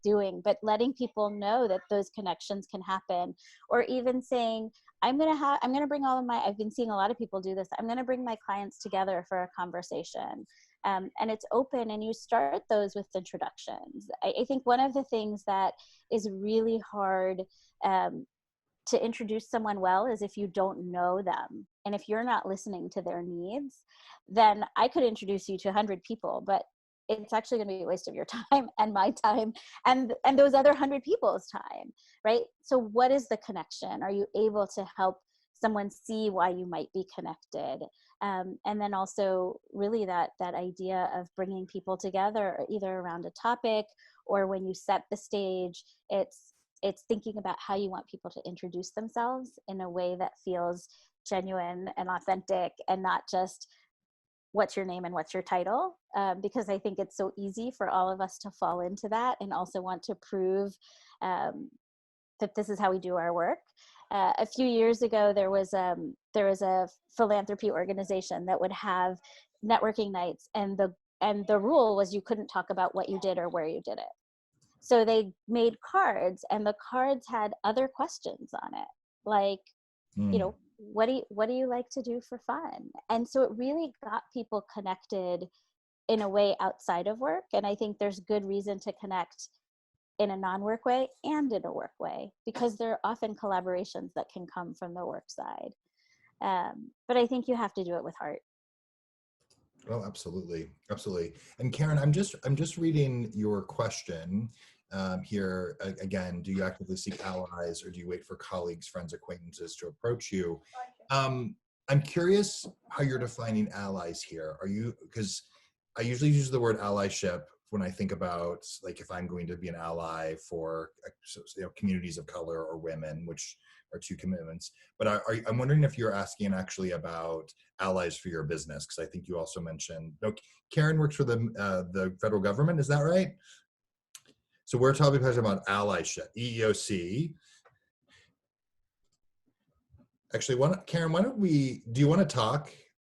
doing, but letting people know that those connections can happen, or even saying, I'm going to bring I've been seeing a lot of people do this. I'm going to bring my clients together for a conversation. And it's open, and you start those with introductions. I think one of the things that is really hard to introduce someone well is if you don't know them. And if you're not listening to their needs, then I could introduce you to 100 people, but it's actually going to be a waste of your time and my time and those other 100 people's time, right? So what is the connection? Are you able to help someone see why you might be connected? And then also really that idea of bringing people together, either around a topic or when you set the stage, it's thinking about how you want people to introduce themselves in a way that feels genuine and authentic, and not just what's your name and what's your title, because I think it's so easy for all of us to fall into that and also want to prove that this is how we do our work. A few years ago, there was a philanthropy organization that would have networking nights, and the rule was you couldn't talk about what you did or where you did it. So they made cards, and the cards had other questions on it, like, you know, what do you like to do for fun? And so it really got people connected in a way outside of work. And I think there's good reason to connect in a non-work way and in a work way, because there are often collaborations that can come from the work side. But I think you have to do it with heart. Oh, absolutely, absolutely. And Karen, I'm just reading your question here again. Do you actively seek allies, or do you wait for colleagues, friends, acquaintances to approach you? I'm curious how you're defining allies here. Are you, because I usually use the word allyship when I think about, like, if I'm going to be an ally for communities of color or women, which are two commitments. But I'm wondering if you're asking actually about allies for your business, because I think you also mentioned, no, Karen works for the federal government, is that right? So we're talking about allyship, EEOC. Actually, Karen, do you want to talk?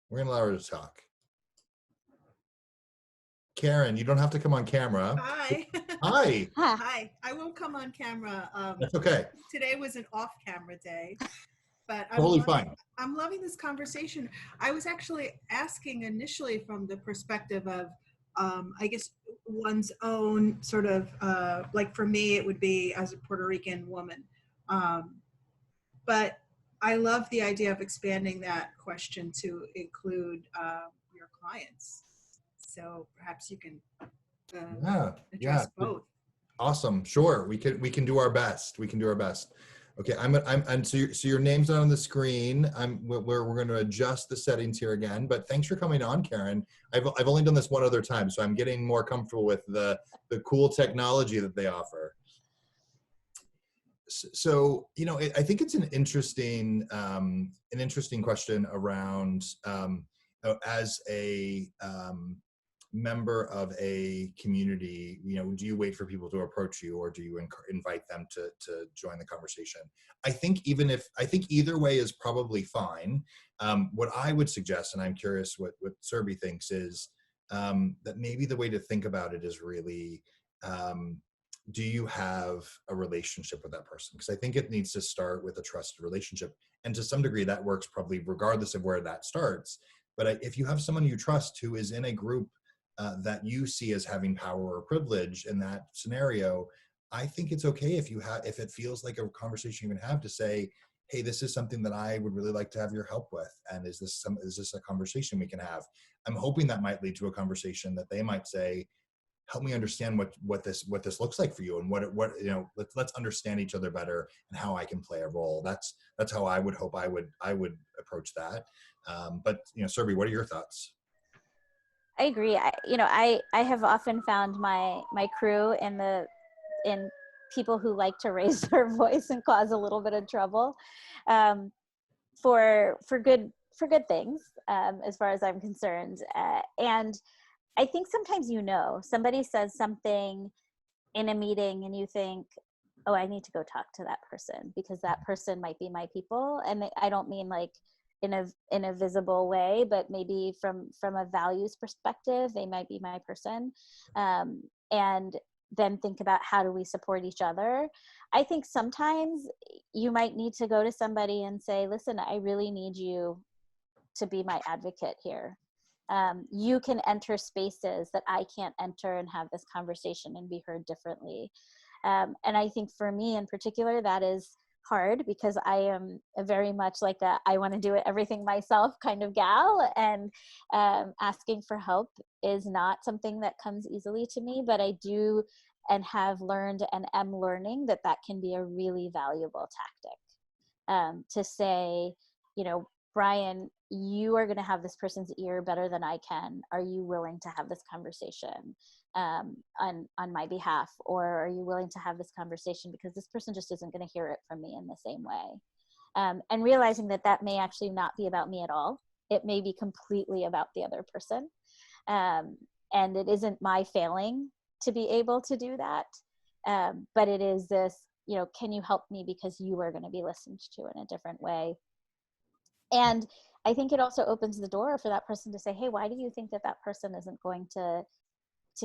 We're gonna allow her to talk. Karen, you don't have to come on camera. Hi. Hi. Hi. I won't come on camera. That's okay. Today was an off-camera day, but Totally fine. I'm loving this conversation. I was actually asking initially from the perspective of, I guess, one's own sort of, like for me, it would be as a Puerto Rican woman. But I love the idea of expanding that question to include your clients. So perhaps you can address both. Awesome. Sure. We can do our best. We can do our best. Okay. So your name's not on the screen. We're going to adjust the settings here again, but thanks for coming on, Karen. I've only done this one other time, so I'm getting more comfortable with the cool technology that they offer. So, I think it's an interesting question around, as a member of a community, do you wait for people to approach you, or do you invite them to join the conversation? I think either way is probably fine. What I would suggest, and I'm curious what Surabhi thinks, is that maybe the way to think about it is really, do you have a relationship with that person? Because I think it needs to start with a trusted relationship. And to some degree, that works probably regardless of where that starts. But if you have someone you trust who is in a group that you see as having power or privilege in that scenario, I think it's okay if it feels like a conversation you can have to say, hey, this is something that I would really like to have your help with. And is this a conversation we can have? I'm hoping that might lead to a conversation that they might say, help me understand what this looks like for you, and let's understand each other better and how I can play a role. That's how I would hope I would approach that. But Surabhi, what are your thoughts? I agree. I have often found my crew in people who like to raise their voice and cause a little bit of trouble, for good things, as far as I'm concerned. And I think sometimes somebody says something in a meeting and you think, oh, I need to go talk to that person because that person might be my people. And I don't mean like in a visible way, but maybe from a values perspective, they might be my person. And then think about, how do we support each other? I think sometimes you might need to go to somebody and say, listen, I really need you to be my advocate here. You can enter spaces that I can't enter and have this conversation and be heard differently. And I think for me in particular, that is hard because I am very much like I want to do it everything myself kind of gal. And asking for help is not something that comes easily to me, but I do and have learned and am learning that can be a really valuable tactic, to say, Brian, you are going to have this person's ear better than I can. Are you willing to have this conversation on my behalf? Or are you willing to have this conversation because this person just isn't going to hear it from me in the same way? And realizing that may actually not be about me at all. It may be completely about the other person. And it isn't my failing to be able to do that. But it is this, can you help me because you are going to be listened to in a different way? And I think it also opens the door for that person to say, hey, why do you think that person isn't going to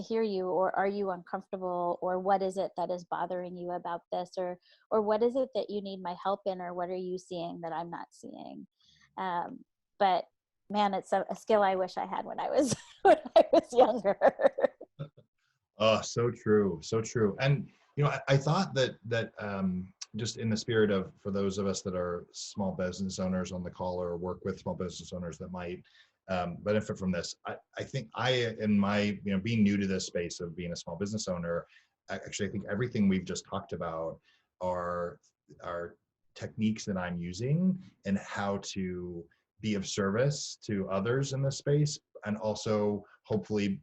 hear you? Or are you uncomfortable? Or what is it that is bothering you about this? Or what is it that you need my help in? Or what are you seeing that I'm not seeing? But man, it's a skill I wish I had when I was younger. Oh, so true. So true. And I thought that just in the spirit of, for those of us that are small business owners on the call or work with small business owners that might benefit from this, I think in my, being new to this space of being a small business owner, actually, I think everything we've just talked about are techniques that I'm using and how to be of service to others in this space, and also hopefully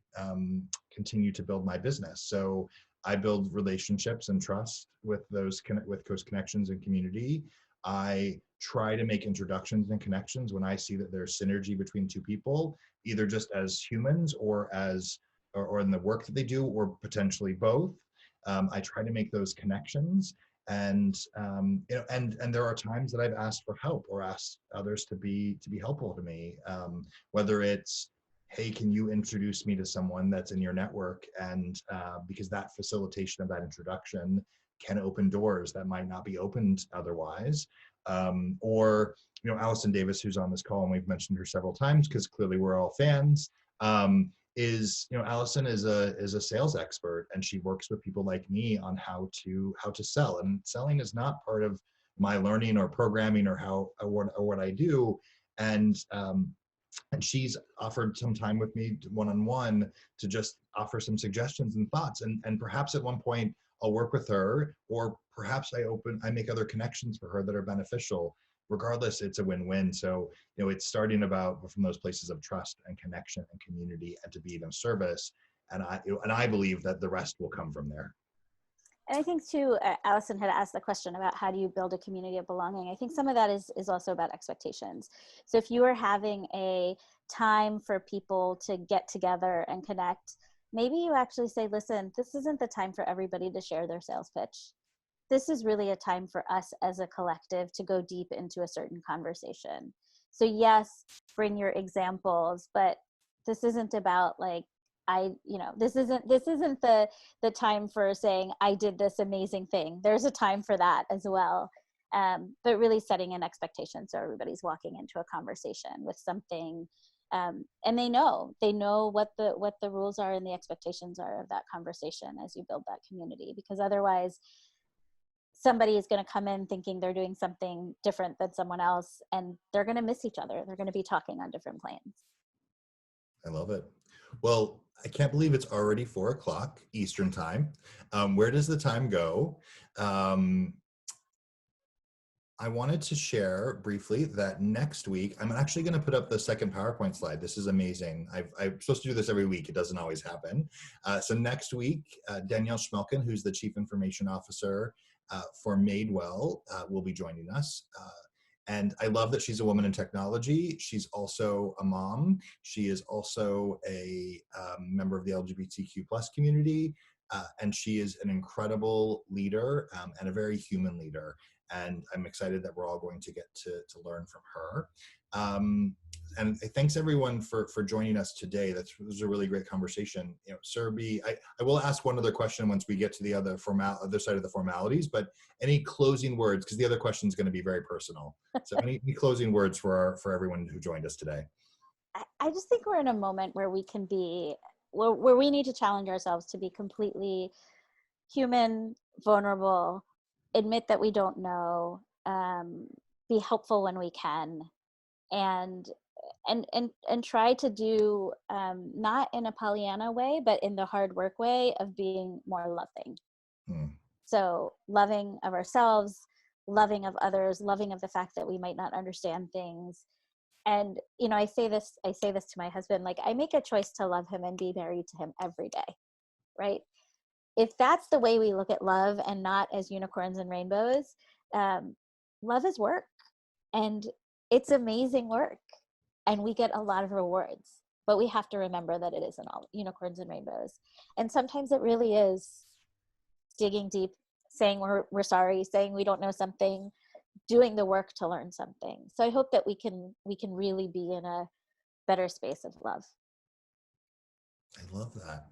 continue to build my business. So I build relationships and trust with those connections and community. I try to make introductions and connections when I see that there's synergy between two people, either just as humans or in the work that they do, or potentially both. I try to make those connections, and and there are times that I've asked for help or asked others to be helpful to me, whether it's, hey, can you introduce me to someone that's in your network? And because that facilitation of that introduction can open doors that might not be opened otherwise. Or, Allison Davis, who's on this call, and we've mentioned her several times because clearly we're all fans, Allison is a sales expert, and she works with people like me on how to sell. And selling is not part of my learning or programming or what I do. And she's offered some time with me one-on-one to just offer some suggestions and thoughts. And perhaps at one point I'll work with her, or perhaps I make other connections for her that are beneficial. Regardless, it's a win-win. So, it's starting from those places of trust and connection and community, and to be of service. And I believe that the rest will come from there. And I think too, Allison had asked the question about how do you build a community of belonging. I think some of that is also about expectations. So if you are having a time for people to get together and connect, maybe you actually say, listen, this isn't the time for everybody to share their sales pitch. This is really a time for us as a collective to go deep into a certain conversation. So yes, bring your examples, but this isn't about like, this isn't the time for saying I did this amazing thing. There's a time for that as well. But really setting an expectation so everybody's walking into a conversation with something, and they know what the rules are and the expectations are of that conversation as you build that community, because otherwise somebody is going to come in thinking they're doing something different than someone else, and they're going to miss each other. They're going to be talking on different planes. I love it. Well, I can't believe it's already 4:00 Eastern time. Where does the time go? I wanted to share briefly that next week, I'm actually going to put up the second PowerPoint slide. This is amazing. I'm supposed to do this every week. It doesn't always happen. So next week, Danielle Schmelken, who's the Chief Information Officer for Madewell, will be joining us. And I love that she's a woman in technology. She's also a mom. She is also a member of the LGBTQ+ community. And she is an incredible leader and a very human leader. And I'm excited that we're all going to get to learn from her. And thanks everyone for joining us today. This was a really great conversation. Surabhi, I will ask one other question once we get to the other side of the formalities, but any closing words, because the other question is going to be very personal. So any closing words for everyone who joined us today? I just think we're in a moment where we can be, where we need to challenge ourselves to be completely human, vulnerable, admit that we don't know, be helpful when we can, and try to do, not in a Pollyanna way, but in the hard work way of being more loving. So loving of ourselves, loving of others, loving of the fact that we might not understand things. And, I say this to my husband, like, I make a choice to love him and be married to him every day, right? If that's the way we look at love and not as unicorns and rainbows, love is work, and it's amazing work, and we get a lot of rewards, but we have to remember that it isn't all unicorns and rainbows. And sometimes it really is digging deep, saying we're sorry, saying we don't know something, doing the work to learn something. So I hope that we can really be in a better space of love. I love that.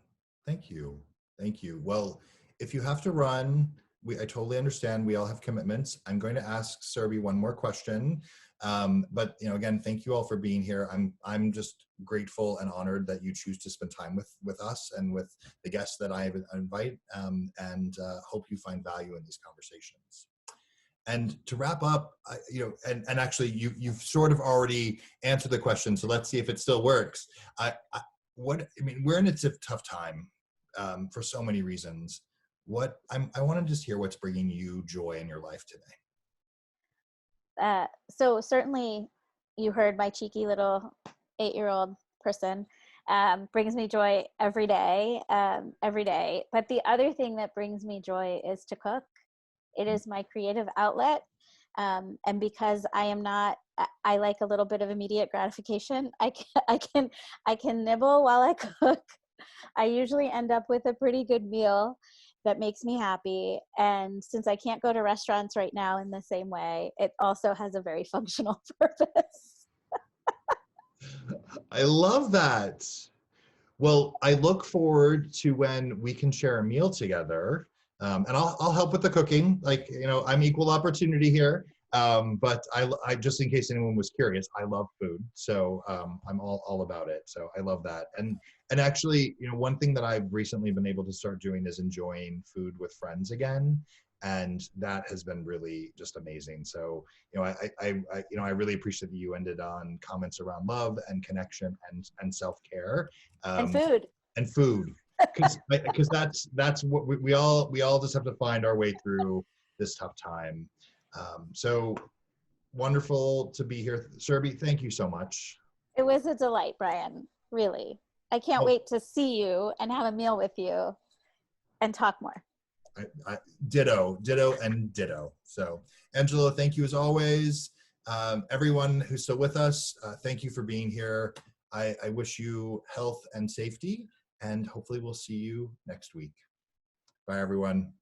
Thank you. Thank you. Well, if you have to run, I totally understand. We all have commitments. I'm going to ask Surabhi one more question But again, thank you all for being here. I'm just grateful and honored that you choose to spend time with us and with the guests that I invite, and hope you find value in these conversations. And to wrap up, and actually you've sort of already answered the question, so let's see if it still works. We're in a tough time for so many reasons. I want to just hear what's bringing you joy in your life today. So certainly you heard my cheeky little 8-year-old person brings me joy every day. But the other thing that brings me joy is to cook. It is my creative outlet. And because I like a little bit of immediate gratification, I can nibble while I cook. I usually end up with a pretty good meal that makes me happy. And since I can't go to restaurants right now in the same way, it also has a very functional purpose. I love that. Well, I look forward to when we can share a meal together. And I'll help with the cooking. I'm equal opportunity here. But I just in case anyone was curious, I love food. So I'm all about it. So I love that. And actually, one thing that I've recently been able to start doing is enjoying food with friends again. And that has been really just amazing. So, I really appreciate that you ended on comments around love and connection and self-care. And food. And food. Because that's what we all just have to find our way through this tough time. So wonderful to be here. Surabhi, thank you so much. It was a delight, Brian, really. I can't wait to see you and have a meal with you and talk more. Ditto and ditto. So Angela, thank you as always. Everyone who's still with us, thank you for being here. I wish you health and safety, and hopefully we'll see you next week. Bye, everyone.